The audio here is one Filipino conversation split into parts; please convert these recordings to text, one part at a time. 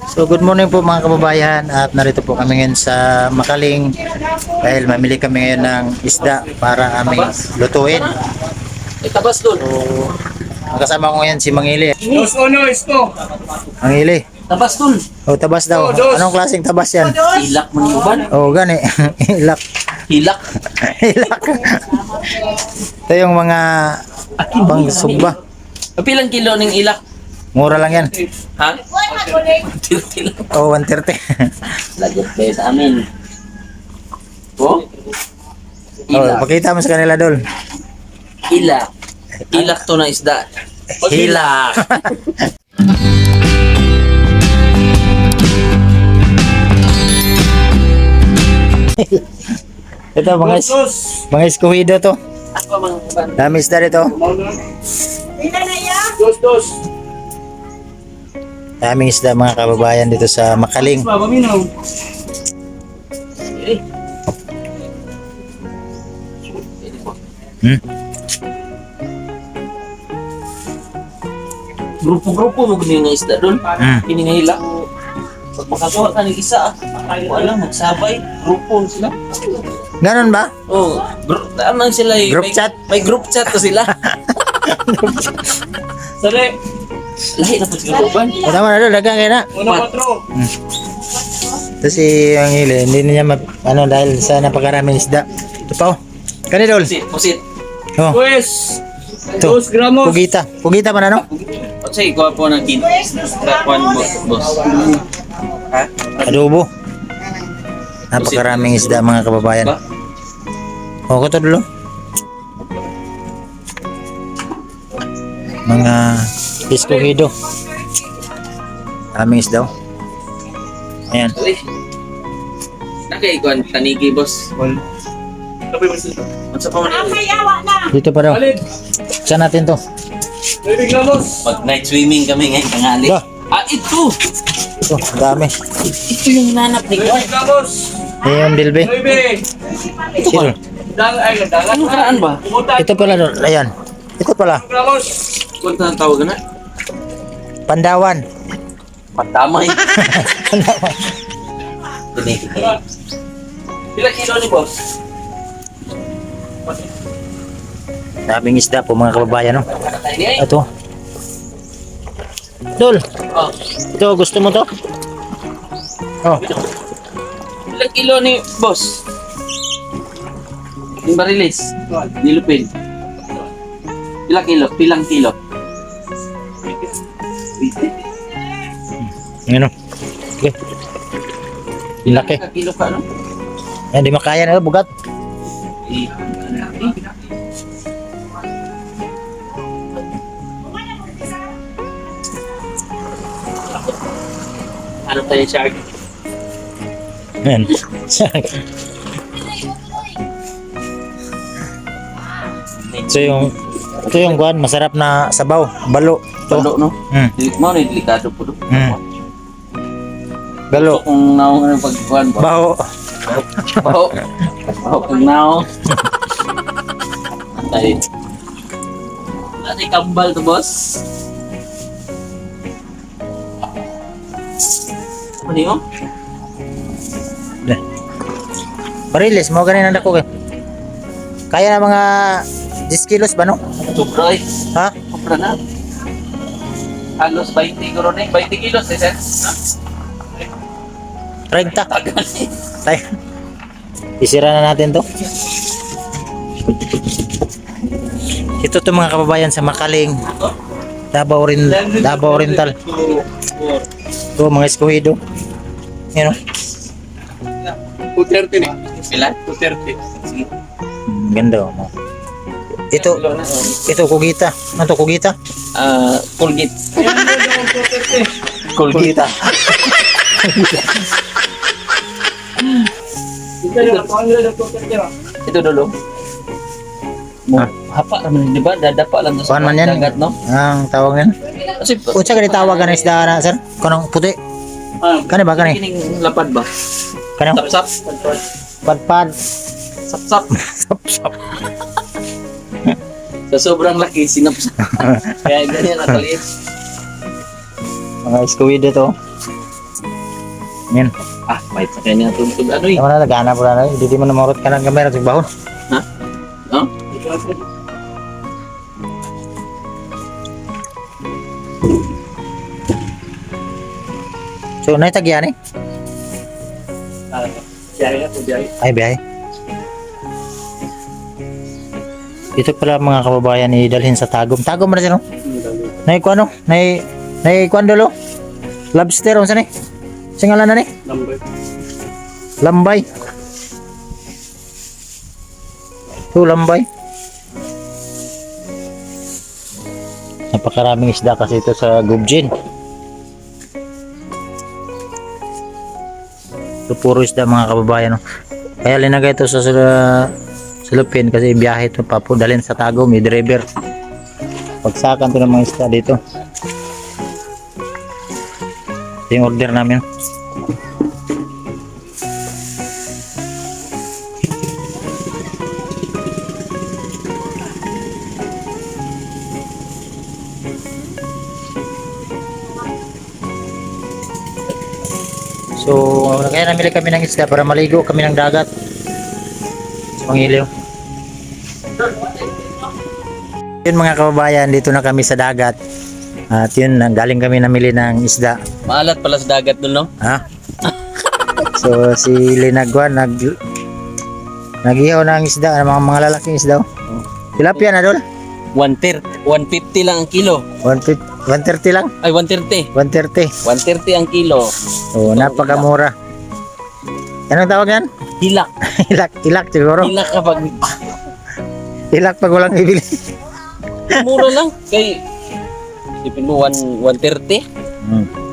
So good morning po mga kababayan, at narito po kami ngayon sa Makaling dahil mamili kami ngayon ng isda para aming lutuin. Tabas doon. So kasama ko ngayon si Mangili. Dos uno esto. Mangili. Tabas doon. Oh, tabas daw. Anong klaseng tabas yan? Hilak mo niyo ba? Oh, gani. Hilak. Hilak. Hilak. Ito yung mga pang sugba. Pilang kilo ng ilak? Mura lang yan. Ha? Tiltil. Oh, 130. Lagot kayo sa amin. Oh? Oh, Ilak. pakita mo sa kanila, Dol. Ilak. Ilak to na isda. Hilak. Ito mga eskuhido to. Ako mga kaban. Dami isda dito. Dos. Daming isda mga kababayan dito sa Makaling. Paminaw. Eh. Hmm? Grupo-grupo mo ganyan nga isda doon. Hmm. Kini nga hilak. Pag makakuha ka ng isa, mo alam, magsabay. Grupo sila. Ganon ba? Oh, ano sila eh. Group chat? May group chat to sila. Sari. Lahi na po sila uban. O tama na Dol, dagang kayo na. Uno patro. Ito si Mangili, hindi niya dahil sa napakaraming isda. Ito pa oh. Kani Dol. Pusit. Oh, Pues. ito. 2 gramos. Pugita. Pugita pa na no? O sige, kuha po ng kin. Kuhan boss. Ha? Adobo. Napakaraming isda mga kababayan. Ba? O, ito Dol. Mga eskuhido. Daming isda oh. Ayan. Uy. Nakay kuhan tanigi boss. Kapay mo sila. Unsa pa man yun? Dito pa daw. Alin. Saan natin to? 9 gramos. Pag night swimming kami ngayon tangali. Ba? Ah, ito! Ito, dami. Ito yung nanap ni 9 Kuhan. gramos. Ayan, Dilbe. 9. Ito ba? Dagat. Ano karaan ba? Ito pala Dol. Ayan. Ito pala. Gramos. Kung na tawag na? Pandawan. Patamay. Tinig. Ilang kilo ni boss? Daming isda po mga kababayan no. Ini ay. Ito. Dol, Oh. ito gusto mo to? Oh, Ilang kilo ni boss? Yung barilis. Nilupin. Pilang kilo? ano? Okay. Laki. Ilang kilo ka, no? Yan, di makaya na bugat. Ano tayo, shark? Yan. ito yung guan, masarap na sabaw, balo. Ito. Balo, no? Hmm. Mo na delikado po, no? Balo. So, kung naong ano pagkuhan ba? Baho. Baho. Baho kung naong. Antay. Wala tayo kambal to, boss. Ano yun? Bariles, mo ganin ang dako kay. Kaya na mga 10 kilos ba no? Sobra eh. Ha? Sobra na. Halos 20 kilo na eh. 20 kilos eh, sir. 30. Tagal eh. Tay. Isira na natin to. Ito to mga kababayan sa Makaling. Davao Oriental. Ito mga eskuhido. Yan o. 230 ni. Pila? 230. Sige. Ganda o. Ito kugita. Ano to kugita? Colgate. Kugita. Ito dulo. Hapa naman, di ba? Dadapa lang to sa Kuhan man yan. dagat, no? Ang tawag yan. Kasi, Unsa ka tawag ka na isda na sir? Kanang puti. Kani ba kani? kining lapad ba? Kanang Sapsap? padpad. Sapsap. Sap-sap. Sa sobrang laki, sinapsap. Kaya ganyan, nakaliit. Mga squid ito. Yan. Ah, pahit sa kanya tuntun ano eh. Tama na, nagana po na. Hindi mo namurot ka ng kamera sa bahon. Ha? No? So, naitagyan eh. Biyahe na po, biyahe. Ay, biyahe. Ito pala mga kababayan idalhin sa Tagum. Tagum na siya, no? Naikuan, no? Naikuan dolo. Lobster, ano saan eh? Singalan na ni? Number. Lambay. Ito, lambay. Napakaraming isda kasi ito sa Gubjin. Ito puro isda mga kababayan, no? Kaya linagay ito sa Lupin kasi biyahe ito papudalhin sa Tagum, may driver. Pagsakan ito ng mga isda dito. Ito yung order namin. So, kaya namili kami ng isda para maligo kami ng dagat. Sa Mangiliw. Yun mga kababayan, dito na kami sa dagat. At yun, galing kami namili ng isda. Maalat pala sa dagat doon, no? Ha? So, si Linagwan, nag-ihaw ng isda, ng mga lalaking isda. Tilapia na dol? 150 lang ang kilo. 130 lang? Ay, 130. 130. 130 ang kilo. So, napakamura. Anong tawag yan? Hilak. Ilak siguro. Hilak kapag Ilak pag walang ibili. mura lang. Kay, sipin mo, 130.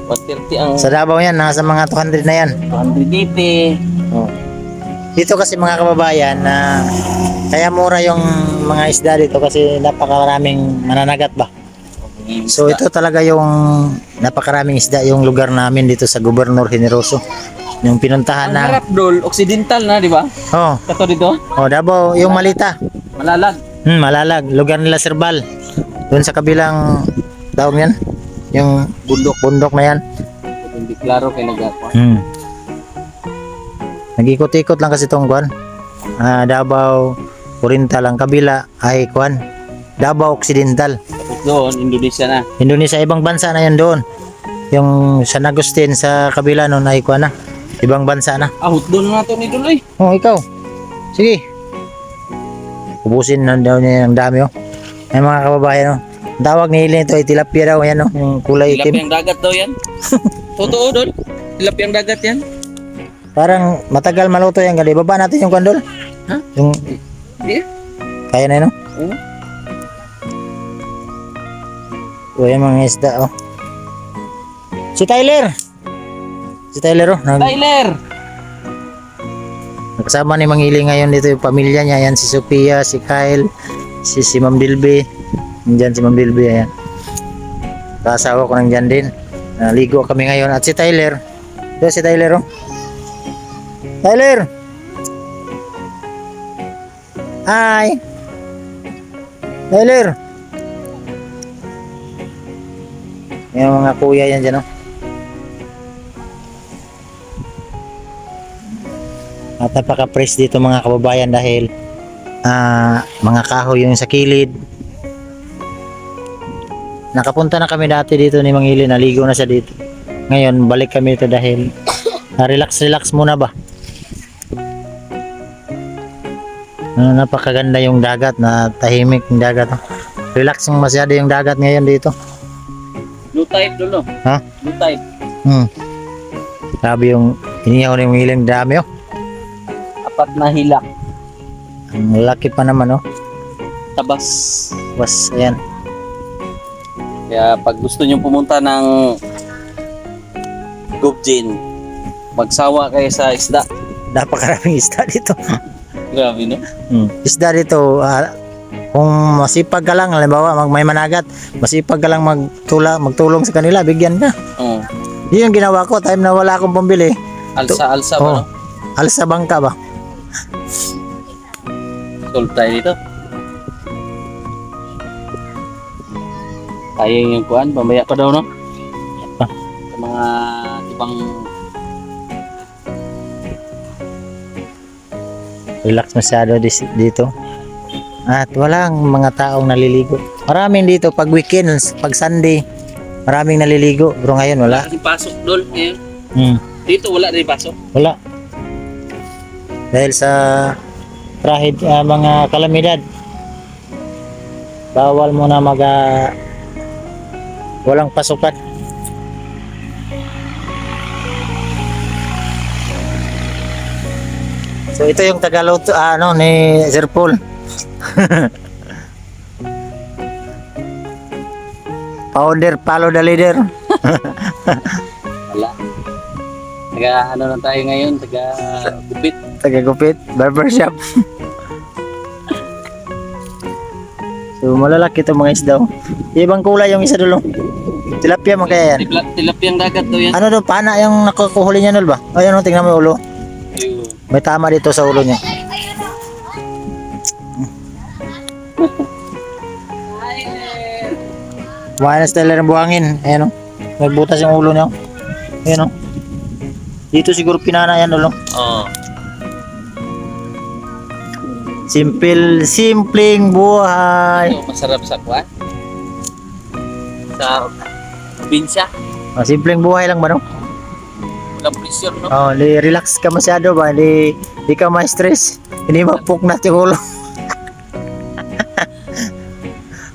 130 ang Sa Davao yan, nasa mga 200 na yan. 280. Oh. Dito kasi mga kababayan na kaya mura yung mga isda dito kasi napakaraming mananagat ba. So ito talaga yung napakaraming isda yung lugar namin dito sa Gobernador Generoso. Yung pinuntahan Ang na harap dol, occidental na, di ba? Oh, Kato dito, Davao, yung Malita. malalag. Malalag, lugar nila Sirbal. Doon sa kabilang tawag yan, yung bundok na yan. Hindi klaro kay nagapa. Nag-ikot-ikot lang kasi itong kuan. Davao Oriental ang kabila ay kuan. Davao Occidental. Tapos doon, Indonesia na. Indonesia, ibang bansa na yan doon. Yung San Agustin sa kabila noon ay kuan na. Ibang bansa na. Ahot doon na ito ni Duloy. Oh, ikaw. Sige. Ubusin na daw niya yung dami, oh. Ay mga kababayan, oh. Ang tawag ni Hilin ito ay tilapia daw, yan, oh. Yung kulay itim. Tilapiyang dagat daw yan. Totoo doon. Tilapiyang dagat yan. Parang matagal maluto yan, gali. Baba natin yung kandol. Ha? Yung, Hindi. kaya na yun, oh. Oo. O, yung mga isda, oh. Si Tyler, oh. Tyler! Nakasama ni Mangili ngayon dito yung pamilya niya. Yan si Sophia, si Kyle, si Ma'am Dilby. Nandiyan si Ma'am Dilby, ayan. Kasawa ko nandiyan din. Naligo kami ngayon. At si Tyler. Ito si Tyler, oh. Tyler! Hi! Tyler! Yung mga kuya yan dyan, oh. At napaka-fresh dito mga kababayan dahil mga kahoy yung sa kilid. Nakapunta na kami dati dito ni Mangili, naligo na siya dito. Ngayon balik kami dito dahil relax muna ba. Napakaganda yung dagat, na tahimik yung dagat. Relax masyado yung dagat ngayon dito. Blue tide doon, no? Ha? Blue tide. Sabi yung inihaw ni Mangili, dami, oh. Apat na hilak. Ang laki pa naman, oh. Tabas. Was, ayan. Kaya pag gusto nyo pumunta ng Gubjin, magsawa kayo sa isda. Napakaraming isda dito. Grabe, no? Isda dito, kung masipag ka lang, halimbawa may managat, masipag ka lang magtulong sa kanila, bigyan ka. Oo. Yun yung ginawa ko, time na wala akong pambili. Alsa ba, Oh, no? alsa bangka ba? Solve tayo dito. Kaya yung kuhan, mamaya pa daw, no? Ah. Sa mga ibang Relax masyado dito. At walang mga taong naliligo. Maraming dito pag weekends, pag Sunday, maraming naliligo. Pero ngayon wala. Kasi pasok doon. Eh. Hmm, Dito wala rin pasok. wala. Dahil sa mga kalamidad. Bawal mo na walang pasukan. So ito yung Tagalog ni Sir Paul. Founder, follow the leader. Wala. Taga ano na tayo ngayon? Taga gupit. Tagagupit, barbershop. So malalaki itong mga isda. Ibang kulay yung isa dulo. Tilapia man kaya yan. Tilapiyang dagat daw yan. Ano doon, pana yung nakukuhuli niya nul ba? Ayun, tingnan mo yung ulo. Ayun. May tama dito sa ulo niya. Kumain na style ng buhangin. Ayan o. Nagbutas yung ulo niya. Ayan o. Dito siguro pinana yan ulo. Oo. Simpleng buhay. Ano, masarap sa kwan? Sa probinsya. Simpleng buhay lang ba no? Walang pressure, no? Oh, relax ka masyado ba? Di ka ma-stress. Hindi mapuknat yung ulo.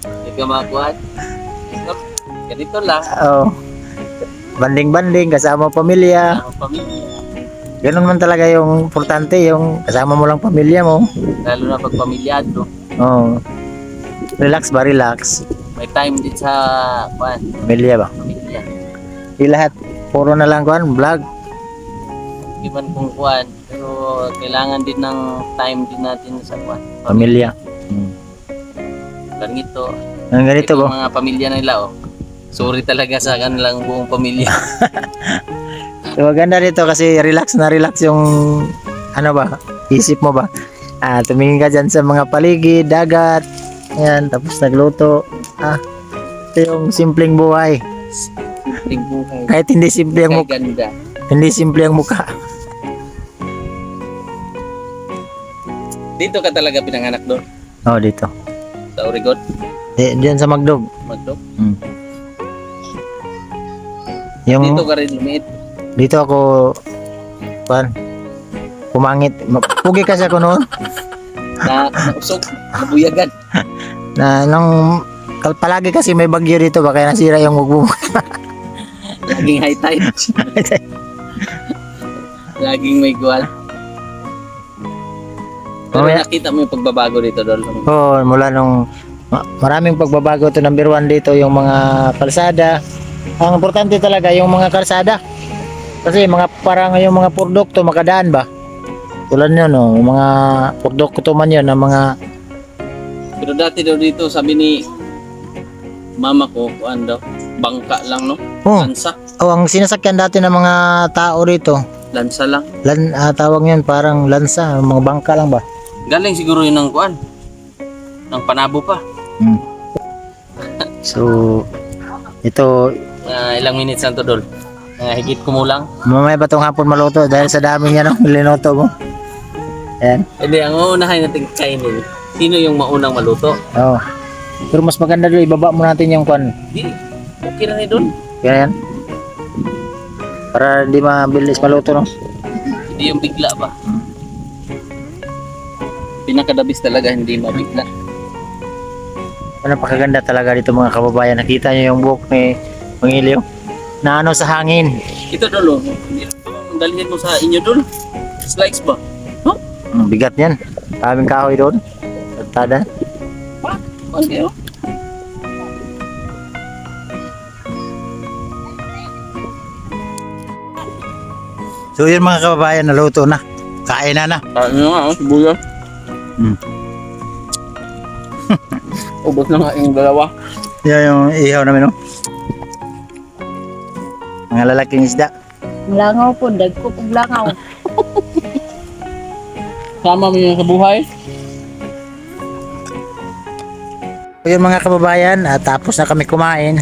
Hindi ka makuhan. Ganito lang. Oh. Banding-banding kasama pamilya. Ang pamilya. Ganun man talaga yung importante, yung kasama mo lang pamilya mo. Lalo na pag pamilyado. Oh. Relax ba? Relax. May time din sa kwan, Pamilya ba? pamilya. Di lahat. Puro na lang kuhan, vlog. Hindi man kung kwan. Pero kailangan din ng time din natin sa kwan. Pamilya. Hmm. Ganito. Ang ganito Ito ba? mga pamilya nila, oh. Sorry talaga sa kanilang buong pamilya. So, maganda dito kasi relax na relax yung isip mo ba? Tumingin ka dyan sa mga paligid, dagat, yan, tapos nagluto. Ito yung simpleng buhay. Simpleng buhay. Kahit hindi simple ang Kay mukha. ganda. Hindi simple ang mukha. Dito ka talaga pinanganak doon? Oh, dito. Sa Oregon? Diyan sa Magdog. Magdog? Hmm. Yung Dito ka rin lumiit. dito ako pumangit. Pugi kasi ako noon. Nausog. Nabuyagan. Na palagi kasi may bagyo dito baka nasira yung mugbong. Laging high tide. Laging may guwan. Pero Mamaya- nakita mo yung pagbabago dito doon. Oo, mula nung maraming pagbabago to. Number 1 dito yung mga kalsada. Ang importante talaga yung mga kalsada. Kasi parang yung mga produkto makadaan ba? Tulad nyo no, yung mga produkto man yun ng mga Pero dati daw dito sabi ni mama ko, kuan daw, bangka lang, no? Lansa. ang sinasakyan dati ng mga tao rito. Lansa lang. Tawag yun parang lansa, mga bangka lang ba? Galing siguro yun ng kuan. Ng Panabo pa. So ito Ilang minutes lang to, Dol? Higit kumulang. mamaya ba tong hapon maluto dahil sa dami niya no, linuto mo. Ayan. Hindi, ang uunahin natin kainin, sino yung maunang maluto? Oo. Pero mas maganda doon, ibaba mo natin yung kwan. Hindi, okay na ni Dol. Kaya yan. Para hindi mabilis maluto, no? Hindi yung bigla ba? Pinakadabis talaga, hindi mabigla. Napakaganda talaga dito mga kababayan. Nakita niyo yung buhok ni Pangilio na sa hangin. Ito, Dol, oh. Hindi ito dalhin mo sa inyo, Dol. Slice ba? Huh? Bigat yan. Kaming kahoy doon. Tada. Okay, oh. So yun mga kababayan, naluto na. Kain na na. Ano nga, oh, sibuyas. Ubos na nga yung dalawa. Yan yung ihaw namin, no? Mga lalaking isda. Langaw po, dagko po langaw. Sama mo yun sa buhay. So yun mga kababayan, tapos na kami kumain.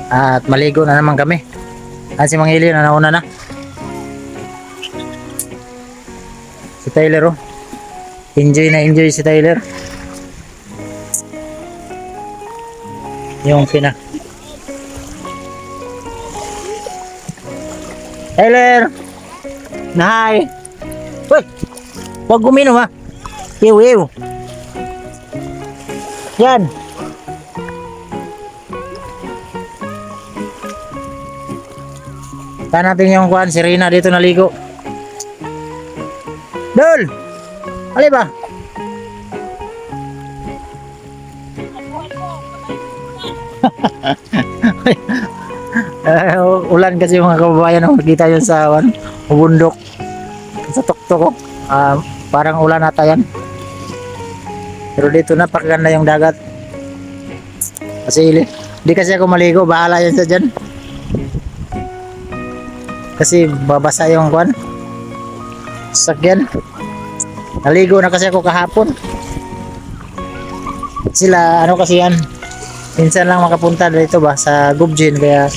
At maligo na naman kami. Si Mangilio na nauna na. Si Tyler, oh. Enjoy na enjoy si Tyler. Yung Tyler! Nahay! Uy! Huwag uminom ha! Iw! Yan! Saan natin yung kuhan? Si Rina dito naligo. Dol! Ali ba? Ulan kasi mga kababayan ang makita yun sa bundok sa tuktok ko. Parang ulan ata yan, pero dito napakaganda yung dagat kasi hindi kasi ako maligo, bahala yan sa dyan kasi babasa yung kwan sakyan. Naligo na kasi ako kahapon. Sila ano kasi yan, minsan lang makapunta dito ba sa Gubjin, kaya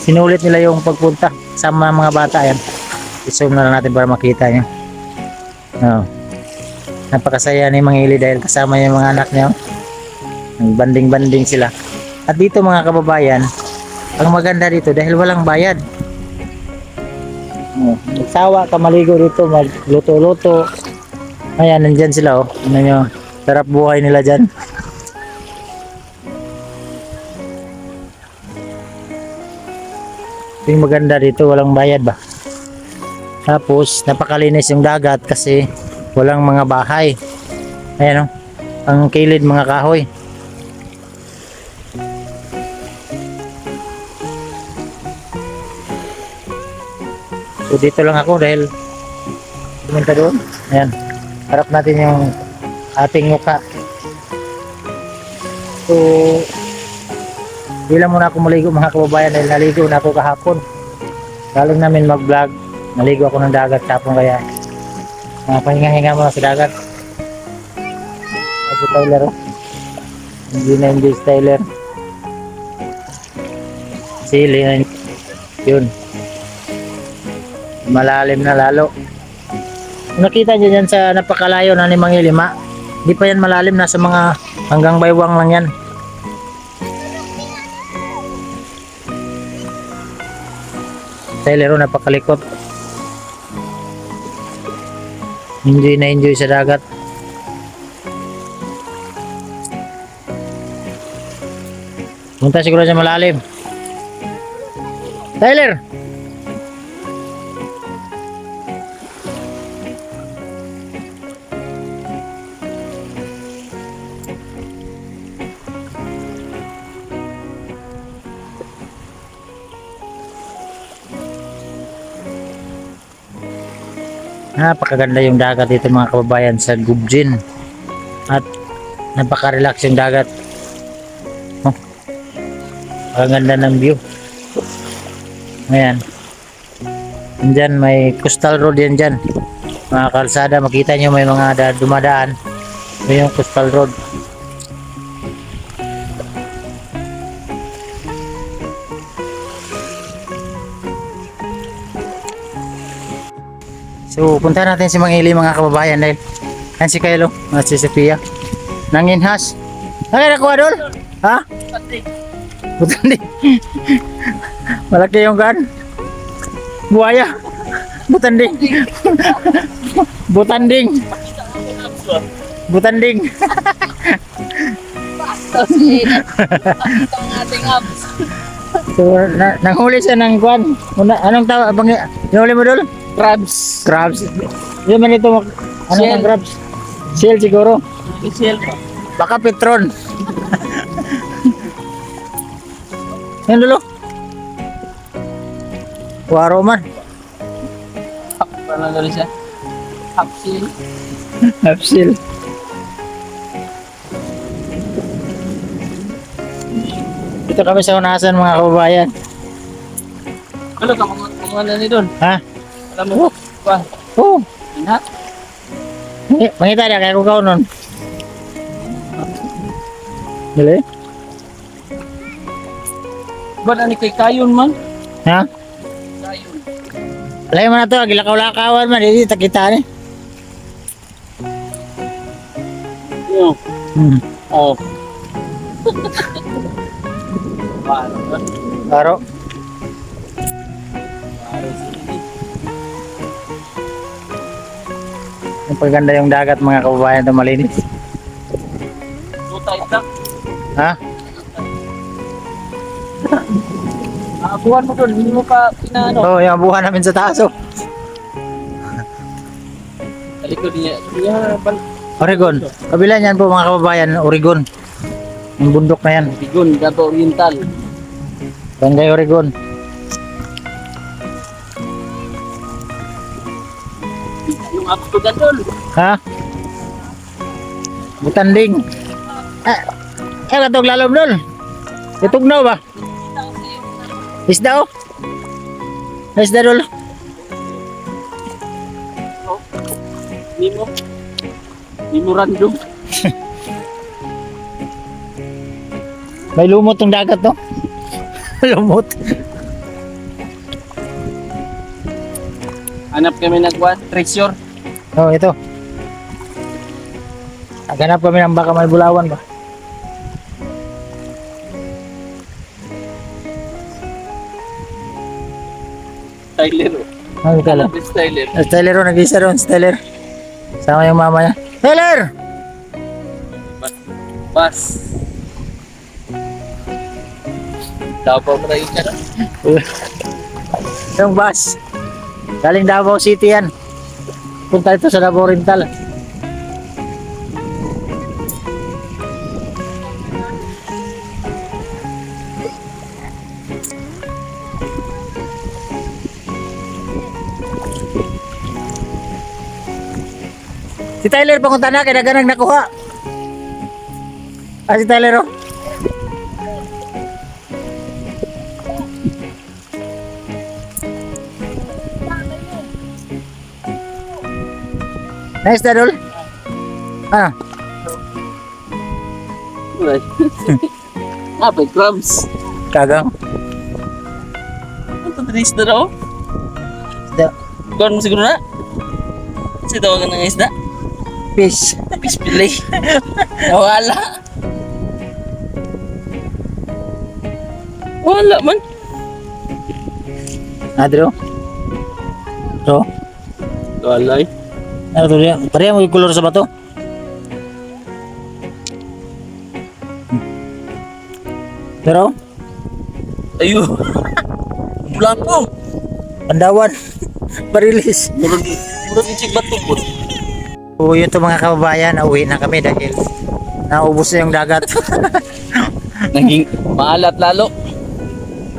sinulit nila yung pagpunta sama mga bata yan. I-zoom na lang natin para makita nyo. Napakasaya ni Mang Ili dahil kasama yung mga anak niya. Banding-banding sila. At dito mga kababayan, ang maganda dito dahil walang bayad. Magsawa ka maligo dito, magluto-luto. Ayan, nandyan sila oh. Ano nyo, sarap buhay nila dyan. Yung maganda dito, walang bayad ba? Tapos napakalinis yung dagat kasi walang mga bahay. Ayan o, ang kilid mga kahoy. So dito lang ako dahil pumunta doon. Ayan, harap natin yung ating mukha. So di lang muna ako maligo mga kababayan dahil naligo na ako kahapon. Galing namin mag vlog, naligo ako ng dagat kapon, kaya pahinga-hinga muna sa dagat. Si Tyler oh. Hindi na hindi si Tyler. Sili na yun. Malalim na lalo. Nakita nyo dyan sa napakalayo na ni Mang Ilima, di pa yan malalim, nasa mga hanggang baywang lang yan. Tyler oh, napakalikot. Enjoy na enjoy sa dagat. Punta siguro sa malalim. Tyler! Napakaganda yung dagat dito mga kababayan sa Gubjin. At napaka-relax yung dagat. Oh, ang ganda ng view. Ayan. Diyan may coastal road yan dyan. Mga kalsada, makita nyo may mga dumadaan. Ito yung coastal road. So, punta natin si Mang Ili mga kababayan dahil yan si Kylo at si Sophia nanginhas. Ay, nakuha doon? Ha? Butanding. Malaki yung kan. Buaya. Butanding. Butanding. Butanding. So, nanghuli siya ng kwan. Anong tawag? Hinuli mo doon? Crabs. Crabs. Yung man ito, ano ang crabs? Shell siguro. Shell. Baka Petron. Yan dulo. Waro man. Parang gano'n siya. Hapsil. Hapsil. Dito kami sa unasan mga kababayan. Ano ka mga nani doon? Ha? Alam mo? Ba? Oo. Ha? Mangita na kaya ko kao nun. Dali? Ba't ani kay kayon man? Ha? Kayon. Alay mo na to, gilakaw-lakawan man, hindi takita ni. Oh. Hmm. Oh. Paano ba? Aro. Paano sini? Ang paganda yung dagat mga kababayan ito malinis. Tutay lang. Ha? Buwan mo doon, hindi mo pa pinaano. Oo, yung abuhan namin sa taas oh. Sa likod niya. Yeah, Oregon. Kabila niyan po mga kababayan, Oregon. Yung bundok na yan. Bigon, Dato Oriental. Barangay Oregon. Yung ako ko dyan doon. Ha? Butanding. Katog lalom doon. Itugnaw ba? Isda oh. Isda doon. Mimo. Memorandum. May lumot ng dagat no? Lumot. Hanap kami nagwan, treasure. Oh, ito. Naghanap kami ng baka may bulawan ba? Tyler. Ano ka lang? Tyler. Tyler oh, nag-isa ron. Tyler. Sama yung mama niya. Tyler! Bas. Davao mo tayo siya. Yung bus. Galing Davao City yan. Punta ito sa Davao Oriental. Si Tyler pakunta na, kaya ganang nakuha. Si Tyler oh. Nice dadol. Ah, Apa crumbs? kagang. Ito tinis na raw. Isda. Kuhan mo siguro na? Kasi tawagan ng isda. Fish. Fish fillet. Wala. Wala man. Adro. So, Wala eh. ano to dia? Pareha mo yung kulor sa bato. Pero, Ayo. Blanco. Pandawan. Parilis. Murag yung chik bato po. So, yun to mga kababayan, nauwi na kami dahil naubos na yung dagat. Naging maalat lalo.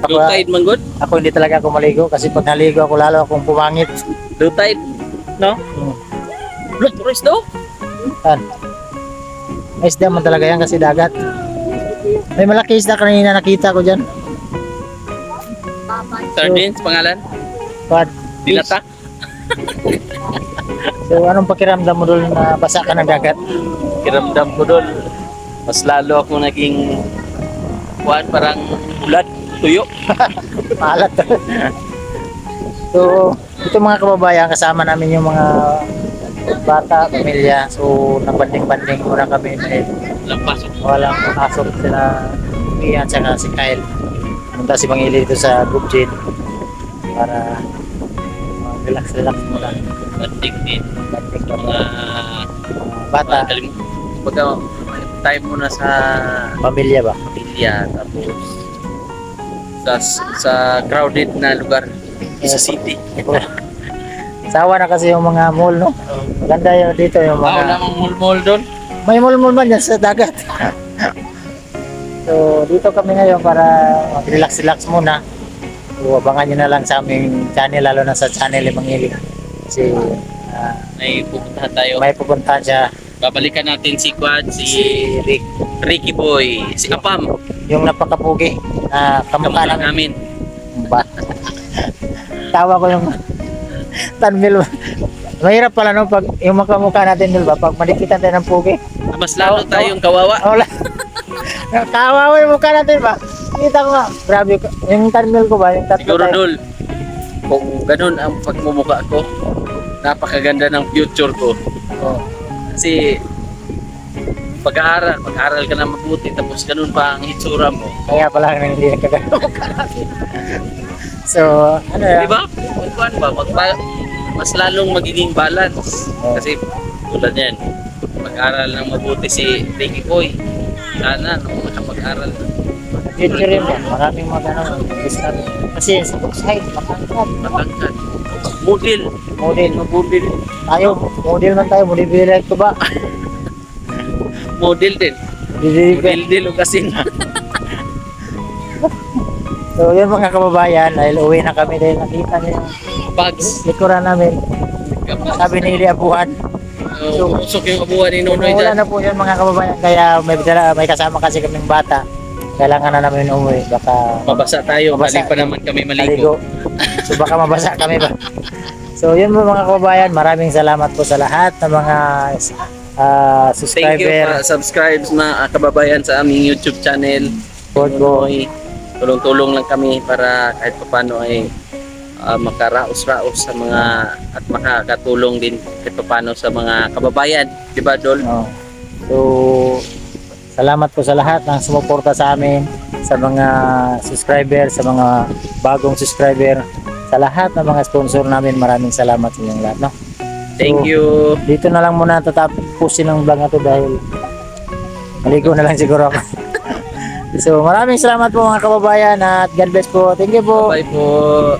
Low Ako, tide man good. ako hindi talaga ako maligo kasi pag naligo ako lalo akong pumangit. Low tide. No? Look, tourist daw. Yan. May isda man talaga yan kasi dagat. May malaki isda kanina nakita ko dyan. Sardines pangalan. But, Dilata. so anong pakiramdam mo doon na basa ka ng dagat? Kiramdam ko doon. Mas lalo ako naging kuan parang ulat, tuyo. Maalat. So, ito mga kababayan, kasama namin yung mga bata, pamilya. So, nagbanding-banding muna kami. May Lampas. walang pasok sila Ian at si Kyle. Punta si Pangili dito sa group gym para relax muna. Banding din. Banding ka Mga bata, Pagka time mo na sa pamilya ba? pamilya tapos sa crowded na lugar sa city. Sawa na kasi yung mga mall, no? Maganda yun dito yung Wala mga... namang mall doon. May mall man yan sa dagat. So, dito kami ngayon para relax muna. So, abangan nyo na lang sa aming channel, lalo na sa channel ni Mangili. Kasi May pupuntahan tayo. may pupuntahan siya, Babalikan natin si Quad, si si Rick, Ricky Boy, si Apam. yung napakapugi na kamukha Kamukha namin. namin. Ba? Tawa ko yung tanmil. Mahirap pala no pag yung makamukha natin dun ba pag madikitan tayo ng pugi. Mas lalo tayong kawawa. Wala. Kawawa yung mukha natin ba? Kita ko nga. Grabe ko. Yung tanmil ko ba? Yung tatlo Siguro tayo. Dol, kung ganun ang pagmumukha ko, napakaganda ng future ko. Oh. Kasi Pag-aaral ka na mabuti, tapos ganun pa ang itsura mo. Kaya pala nang hindi nagkagano. So, ano yan? Di ba? Kuan ba? Mas lalong magiging balance. Kasi tulad yan, mag-aral ng mabuti si Ricky Boy. Sana, nung makapag-aral na. Future yun yan. Maraming magano. Kasi sa side, matangkad. Matangkad. Model. Model. Model. Tayo, model man tayo. Model direct ko ba? Model din. Model Model din o kasi na. So, yun mga kababayan, dahil uwi na kami dahil nakita niyo yung Bags. likuran namin. Sabi ni Ili Abuhan. Usok yung abuhan ni Nonoy Wala dyan. na po yun mga kababayan. Kaya may kasama kasi kaming bata. Kailangan na namin umuwi. Baka Mabasa tayo. Mabasa. Balik pa naman kami maligo. maligo. So baka mabasa kami ba. So yun po mga kababayan. Maraming salamat po sa lahat ng mga Thank you subscriber. subscribes na kababayan sa aming YouTube channel. Good boy. Nonoy. Tulong-tulong lang kami para kahit paano ay makaraos-raos sa mga at makakatulong din kahit paano sa mga kababayan. Diba, Dol? Oh. So salamat po sa lahat ng sumuporta sa amin, sa mga subscriber, sa mga bagong subscriber, sa lahat ng mga sponsor namin. Maraming salamat sa inyong lahat. No? Thank you. Dito na lang muna tatapusin ang vlog na to dahil maligo na lang siguro ako. So maraming salamat po mga kababayan at God bless po. Thank you po. Bye po.